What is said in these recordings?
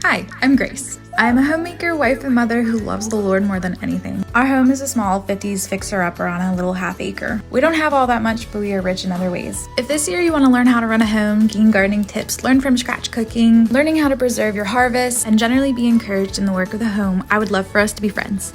Hi, I'm Grace. I'm a homemaker, wife, and mother who loves the Lord more than anything. Our home is a small 50s fixer-upper on a little half acre. We don't have all that much, but we are rich in other ways. If this year you want to learn how to run a home, gain gardening tips, learn from scratch cooking, learning how to preserve your harvest, and generally be encouraged in the work of the home, I would love for us to be friends.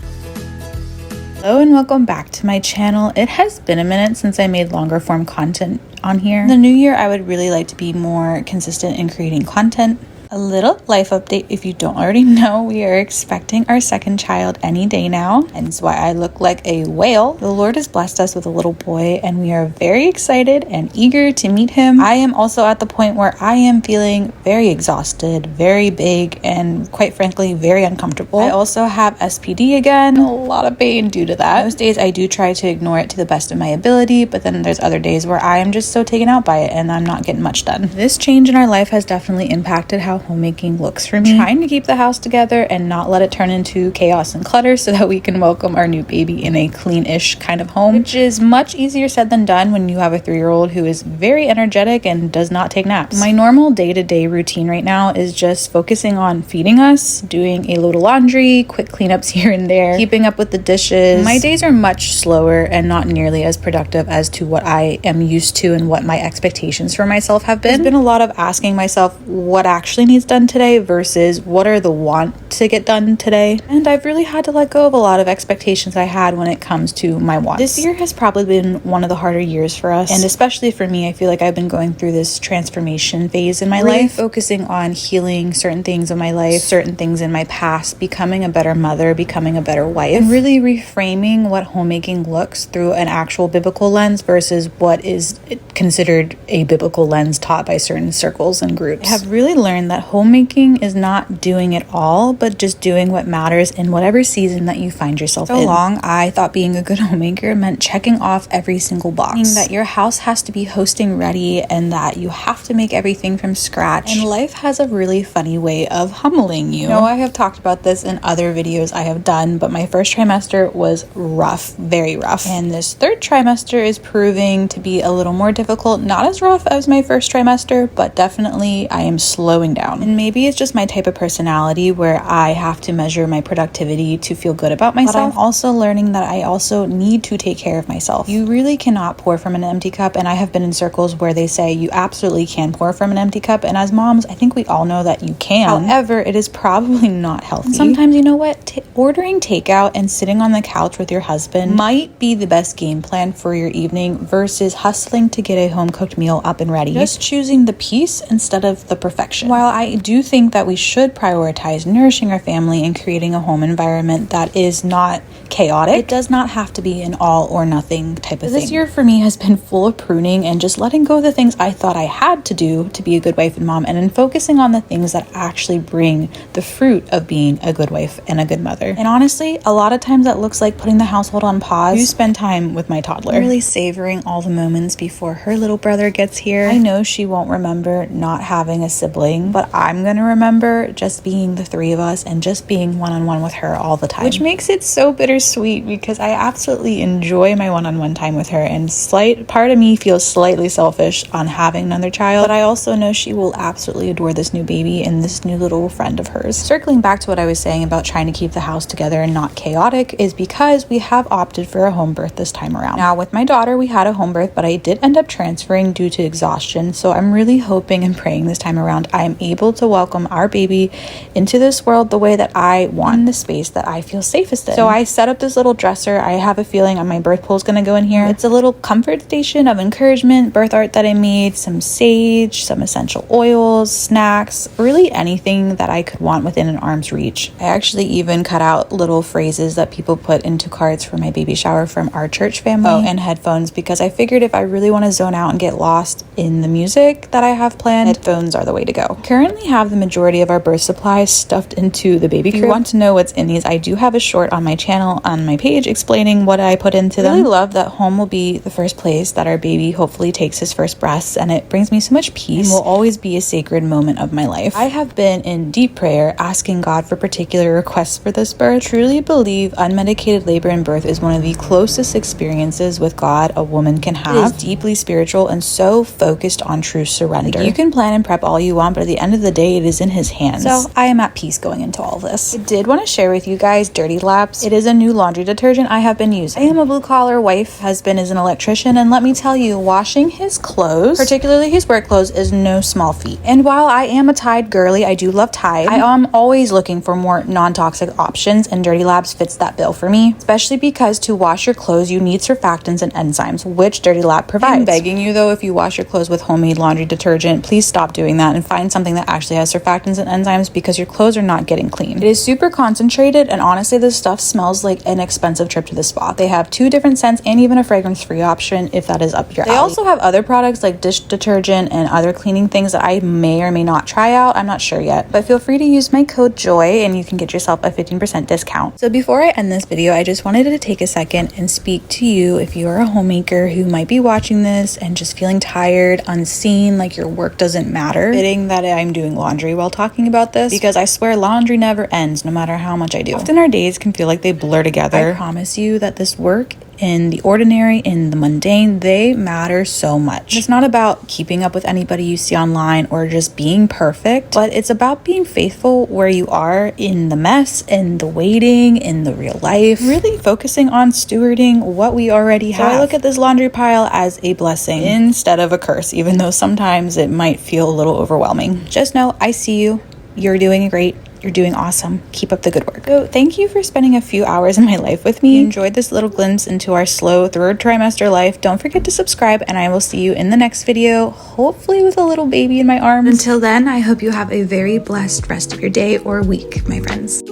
Hello and welcome back to my channel. It has been a minute since I made longer form content on here. In the new year, I would really like to be more consistent in creating content. A little life update if you don't already know, we are expecting our second child any day now, and it's why I look like a whale. The Lord has blessed us with a little boy and we are very excited and eager to meet him. I am also at the point where I am feeling very exhausted, very big, and quite frankly, very uncomfortable. I also have SPD again, a lot of pain due to that. Most days I do try to ignore it to the best of my ability, but then there's other days where I am just so taken out by it and I'm not getting much done. This change in our life has definitely impacted how homemaking looks for me. Trying to keep the house together and not let it turn into chaos and clutter so that we can welcome our new baby in a clean-ish kind of home, which is much easier said than done when you have a 3-year-old who is very energetic and does not take naps. My normal day-to-day routine right now is just focusing on feeding us, doing a load of laundry, quick cleanups here and there, keeping up with the dishes. My days are much slower and not nearly as productive as to what I am used to and what my expectations for myself have been. There's been a lot of asking myself what actually needs done today versus what are the want to get done today, and I've really had to let go of a lot of expectations I had when it comes to my wants. This year has probably been one of the harder years for us, and especially for me. I feel like I've been going through this transformation phase in my life, focusing on healing certain things in my life, certain things in my past, becoming a better mother, becoming a better wife, and really reframing what homemaking looks through an actual biblical lens versus what is considered a biblical lens taught by certain circles and groups. I have really learned that homemaking is not doing it all, but just doing what matters in whatever season that you find yourself in. So long, I thought being a good homemaker meant checking off every single box, meaning that your house has to be hosting ready and that you have to make everything from scratch. And life has a really funny way of humbling you. I have talked about this in other videos I have done, but my first trimester was rough, very rough. And this third trimester is proving to be a little more difficult, not as rough as my first trimester, but definitely I am slowing down. And maybe it's just my type of personality where I have to measure my productivity to feel good about myself. But I'm also learning that I also need to take care of myself. You really cannot pour from an empty cup, and I have been in circles where they say you absolutely can pour from an empty cup, and as moms, I think we all know that you can. However, it is probably not healthy. And sometimes, you know what? Ordering takeout and sitting on the couch with your husband might be the best game plan for your evening versus hustling to get a home-cooked meal up and ready. Just choosing the peace instead of the perfection. While I do think that we should prioritize nourishing our family and creating a home environment that is not chaotic, it does not have to be an all or nothing type of thing. This year for me has been full of pruning and just letting go of the things I thought I had to do to be a good wife and mom, and then focusing on the things that actually bring the fruit of being a good wife and a good mother. And honestly, a lot of times that looks like putting the household on pause to spend time with my toddler, really savoring all the moments before her little brother gets here. I know she won't remember not having a sibling, but I'm gonna remember just being the three of us and just being one-on-one with her all the time, which makes it so bittersweet because I absolutely enjoy my one-on-one time with her, and slight part of me feels slightly selfish on having another child, but I also know she will absolutely adore this new baby and this new little friend of hers. Circling back to what I was saying about trying to keep the house together and not chaotic is because we have opted for a home birth this time around. Now with my daughter, we had a home birth, but I did end up transferring due to exhaustion, so I'm really hoping and praying this time around I am able to welcome our baby into this world the way that I want, in the space that I feel safest in. So I set up this little dresser. I have a feeling my birth pool is going to go in here. It's a little comfort station of encouragement, birth art that I made, some sage, some essential oils, snacks, really anything that I could want within an arm's reach. I actually even cut out little phrases that people put into cards for my baby shower from our church family, and headphones, because I figured if I really want to zone out and get lost in the music that I have planned, headphones are the way to go. Currently have the majority of our birth supplies stuffed into the baby crib. If you want to know what's in these, I do have a short on my channel on my page explaining what I put into them. I really love that home will be the first place that our baby hopefully takes his first breaths, and it brings me so much peace and will always be a sacred moment of my life. I have been in deep prayer asking God for particular requests for this birth. I truly believe unmedicated labor and birth is one of the closest experiences with God a woman can have. It is deeply spiritual and so focused on true surrender. You can plan and prep all you want, but at the end end of the day, it is in his hands. So I am at peace going into all of this. I did want to share with you guys Dirty Labs. It is a new laundry detergent I have been using. I am a blue collar wife, husband is an electrician, and let me tell you, washing his clothes, particularly his work clothes, is no small feat. And while I am a Tide girly, I do love Tide, I am always looking for more non-toxic options, and Dirty Labs fits that bill for me, especially because to wash your clothes, you need surfactants and enzymes, which Dirty Lab provides. I'm begging you though, if you wash your clothes with homemade laundry detergent, please stop doing that and find something that actually has surfactants and enzymes, because your clothes are not getting clean. It is super concentrated, and honestly, this stuff smells like an expensive trip to the spa. They have 2 different scents and even a fragrance-free option if that is up your alley. They also have other products like dish detergent and other cleaning things that I may or may not try out. I'm not sure yet, but feel free to use my code JOY and you can get yourself a 15% discount. So before I end this video, I just wanted to take a second and speak to you if you are a homemaker who might be watching this and just feeling tired, unseen, like your work doesn't matter. Fitting that I'm doing laundry while talking about this, because I swear laundry never ends no matter how much I do. Often our days can feel like they blur together. I promise you that this work, in the ordinary, in the mundane, they matter so much. It's not about keeping up with anybody you see online or just being perfect, but it's about being faithful where you are, in the mess, in the waiting, in the real life, really focusing on stewarding what we already have. So I look at this laundry pile as a blessing instead of a curse, even though sometimes it might feel a little overwhelming. Just know I see you. You're doing great. You're doing awesome. Keep up the good work. So thank you for spending a few hours in my life with me. Enjoyed this little glimpse into our slow 3rd trimester life. Don't forget to subscribe, and I will see you in the next video, hopefully with a little baby in my arms. Until then, I hope you have a very blessed rest of your day or week, my friends.